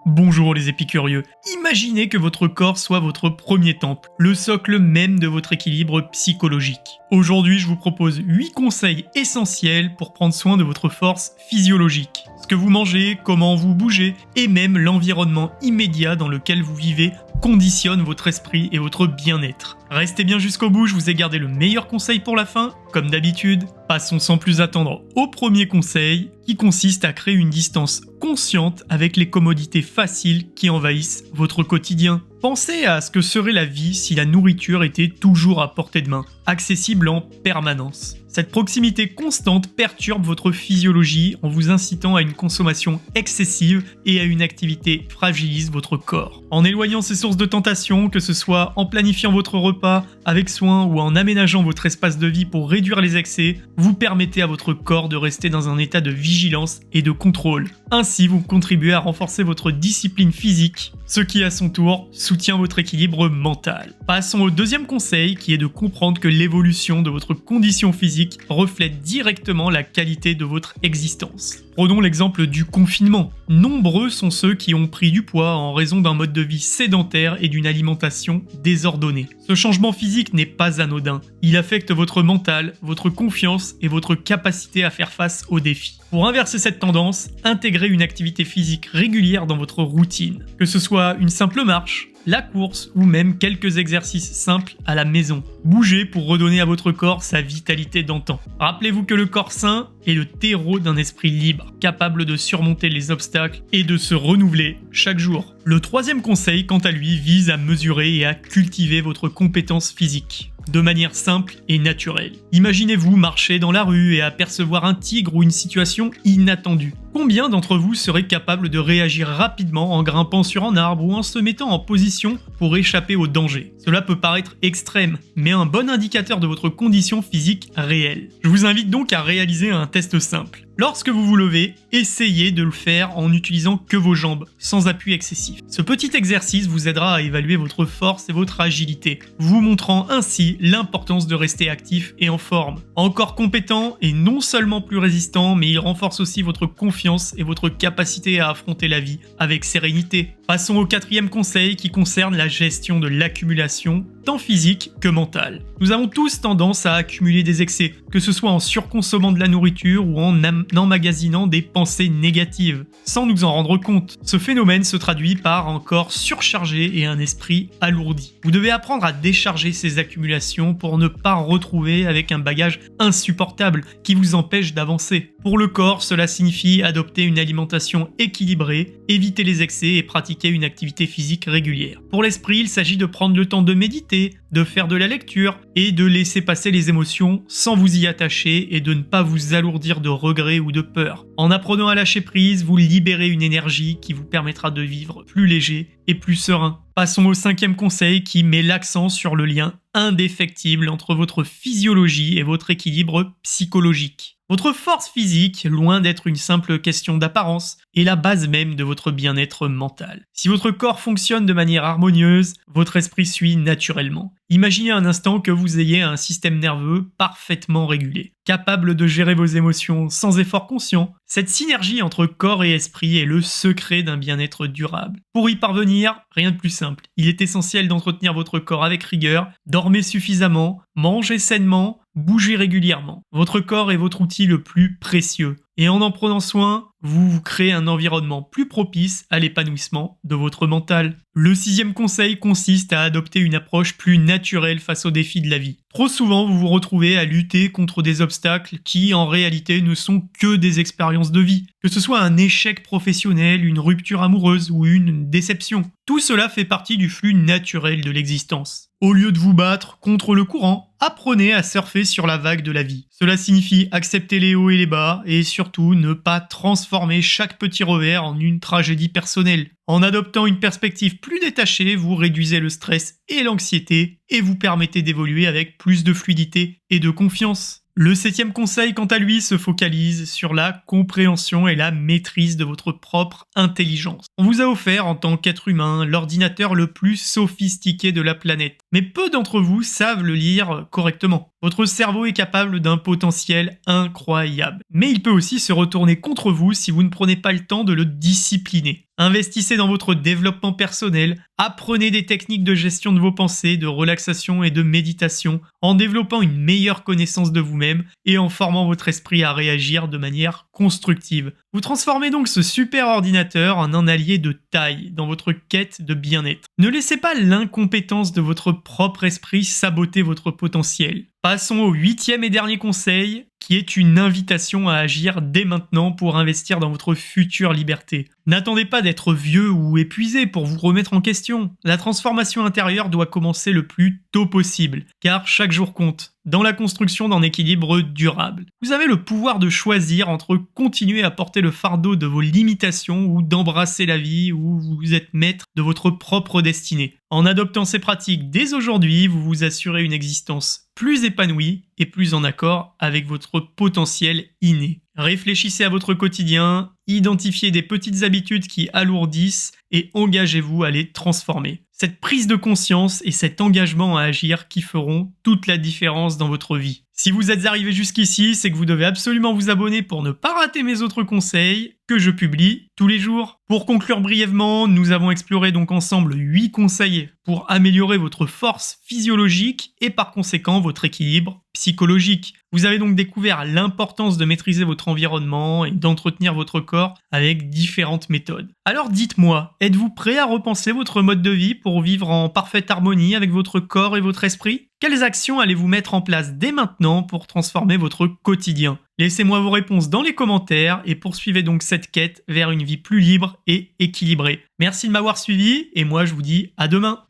Bonjour les épicurieux, imaginez que votre corps soit votre premier temple, le socle même de votre équilibre psychologique. Aujourd'hui je vous propose 8 conseils essentiels pour prendre soin de votre force physiologique. Ce que vous mangez, comment vous bougez, et même l'environnement immédiat dans lequel vous vivez conditionne votre esprit et votre bien-être. Restez bien jusqu'au bout, je vous ai gardé le meilleur conseil pour la fin, comme d'habitude. Passons sans plus attendre au premier conseil, qui consiste à créer une distance consciente avec les commodités faciles qui envahissent votre quotidien. Pensez à ce que serait la vie si la nourriture était toujours à portée de main, accessible en permanence. Cette proximité constante perturbe votre physiologie en vous incitant à une consommation excessive et à une activité fragilise votre corps. En éloignant ces sources de tentation, que ce soit en planifiant votre repas avec soin ou en aménageant votre espace de vie pour réduire les excès, vous permettez à votre corps de rester dans un état de vigilance et de contrôle. Ainsi, vous contribuez à renforcer votre discipline physique, ce qui à son tour soutient votre équilibre mental. Passons au deuxième conseil qui est de comprendre que l'évolution de votre condition physique reflète directement la qualité de votre existence. Prenons l'exemple du confinement. Nombreux sont ceux qui ont pris du poids en raison d'un mode de vie sédentaire et d'une alimentation désordonnée. Ce changement physique n'est pas anodin. Il affecte votre mental, votre confiance et votre capacité à faire face aux défis. Pour inverser cette tendance, intégrez une activité physique régulière dans votre routine. Que ce soit une simple marche, la course ou même quelques exercices simples à la maison. Bougez pour redonner à votre corps sa vitalité d'antan. Rappelez-vous que le corps sain est le terreau d'un esprit libre, capable de surmonter les obstacles et de se renouveler chaque jour. Le troisième conseil, quant à lui, vise à mesurer et à cultiver votre compétence physique de manière simple et naturelle. Imaginez-vous marcher dans la rue et apercevoir un tigre ou une situation inattendue. Combien d'entre vous seraient capables de réagir rapidement en grimpant sur un arbre ou en se mettant en position pour échapper au danger? Cela peut paraître extrême, mais un bon indicateur de votre condition physique réelle. Je vous invite donc à réaliser un test simple. Lorsque vous vous levez, essayez de le faire en n'utilisant que vos jambes, sans appui excessif. Ce petit exercice vous aidera à évaluer votre force et votre agilité, vous montrant ainsi l'importance de rester actif et en forme. Encore compétent et non seulement plus résistant, mais il renforce aussi votre confiance et votre capacité à affronter la vie avec sérénité. Passons au quatrième conseil qui concerne la gestion de l'accumulation, tant physique que mentale. Nous avons tous tendance à accumuler des excès, que ce soit en surconsommant de la nourriture ou en emmagasinant des pensées négatives, sans nous en rendre compte. Ce phénomène se traduit par un corps surchargé et un esprit alourdi. Vous devez apprendre à décharger ces accumulations pour ne pas retrouver avec un bagage insupportable qui vous empêche d'avancer. Pour le corps, cela signifie adopter une alimentation équilibrée, éviter les excès et pratiquer une activité physique régulière. Pour l'esprit, il s'agit de prendre le temps de méditer, de faire de la lecture et de laisser passer les émotions sans vous y attacher et de ne pas vous alourdir de regrets ou de peur. En apprenant à lâcher prise, vous libérez une énergie qui vous permettra de vivre plus léger et plus serein. Passons au cinquième conseil qui met l'accent sur le lien indéfectible entre votre physiologie et votre équilibre psychologique. Votre force physique, loin d'être une simple question d'apparence, est la base même de votre bien-être mental. Si votre corps fonctionne de manière harmonieuse, votre esprit suit naturellement. Imaginez un instant que vous ayez un système nerveux parfaitement régulé, capable de gérer vos émotions sans effort conscient. Cette synergie entre corps et esprit est le secret d'un bien-être durable. Pour y parvenir, rien de plus simple. Il est essentiel d'entretenir votre corps avec rigueur, dormez suffisamment, mangez sainement, bougez régulièrement. Votre corps est votre outil le plus précieux. Et en prenant soin, vous créez un environnement plus propice à l'épanouissement de votre mental. Le sixième conseil consiste à adopter une approche plus naturelle face aux défis de la vie. Trop souvent, vous vous retrouvez à lutter contre des obstacles qui, en réalité, ne sont que des expériences de vie. Que ce soit un échec professionnel, une rupture amoureuse ou une déception. Tout cela fait partie du flux naturel de l'existence. Au lieu de vous battre contre le courant, apprenez à surfer sur la vague de la vie. Cela signifie accepter les hauts et les bas et surtout ne pas transformer chaque petit revers en une tragédie personnelle. En adoptant une perspective plus détachée, vous réduisez le stress et l'anxiété et vous permettez d'évoluer avec plus de fluidité et de confiance. Le septième conseil, quant à lui, se focalise sur la compréhension et la maîtrise de votre propre intelligence. On vous a offert, en tant qu'être humain, l'ordinateur le plus sophistiqué de la planète. mais peu d'entre vous savent le lire correctement. Votre cerveau est capable d'un potentiel incroyable, mais il peut aussi se retourner contre vous si vous ne prenez pas le temps de le discipliner. Investissez dans votre développement personnel, apprenez des techniques de gestion de vos pensées, de relaxation et de méditation, en développant une meilleure connaissance de vous-même et en formant votre esprit à réagir de manière constructive. Vous transformez donc ce super ordinateur en un allié de taille dans votre quête de bien-être. Ne laissez pas l'incompétence de votre propre esprit saboter votre potentiel. Passons au 8e et dernier conseil, qui est une invitation à agir dès maintenant pour investir dans votre future liberté. N'attendez pas d'être vieux ou épuisé pour vous remettre en question. La transformation intérieure doit commencer le plus tôt possible, car chaque jour compte dans la construction d'un équilibre durable. Vous avez le pouvoir de choisir entre continuer à porter le fardeau de vos limitations ou d'embrasser la vie où vous êtes maître de votre propre destinée. En adoptant ces pratiques dès aujourd'hui, vous vous assurez une existence plus épanouie et plus en accord avec votre potentiel inné. Réfléchissez à votre quotidien, identifiez des petites habitudes qui alourdissent et engagez-vous à les transformer. Cette prise de conscience et cet engagement à agir qui feront toute la différence dans votre vie. Si vous êtes arrivé jusqu'ici, c'est que vous devez absolument vous abonner pour ne pas rater mes autres conseils que je publie tous les jours. Pour conclure brièvement, nous avons exploré donc ensemble 8 conseils pour améliorer votre force physiologique et par conséquent votre équilibre psychologique. Vous avez donc découvert l'importance de maîtriser votre environnement et d'entretenir votre corps avec différentes méthodes. Alors dites-moi, êtes-vous prêt à repenser votre mode de vie pour vivre en parfaite harmonie avec votre corps et votre esprit ? Quelles actions allez-vous mettre en place dès maintenant pour transformer votre quotidien ? Laissez-moi vos réponses dans les commentaires et poursuivez donc cette quête vers une vie plus libre et équilibrée. Merci de m'avoir suivi et moi je vous dis à demain.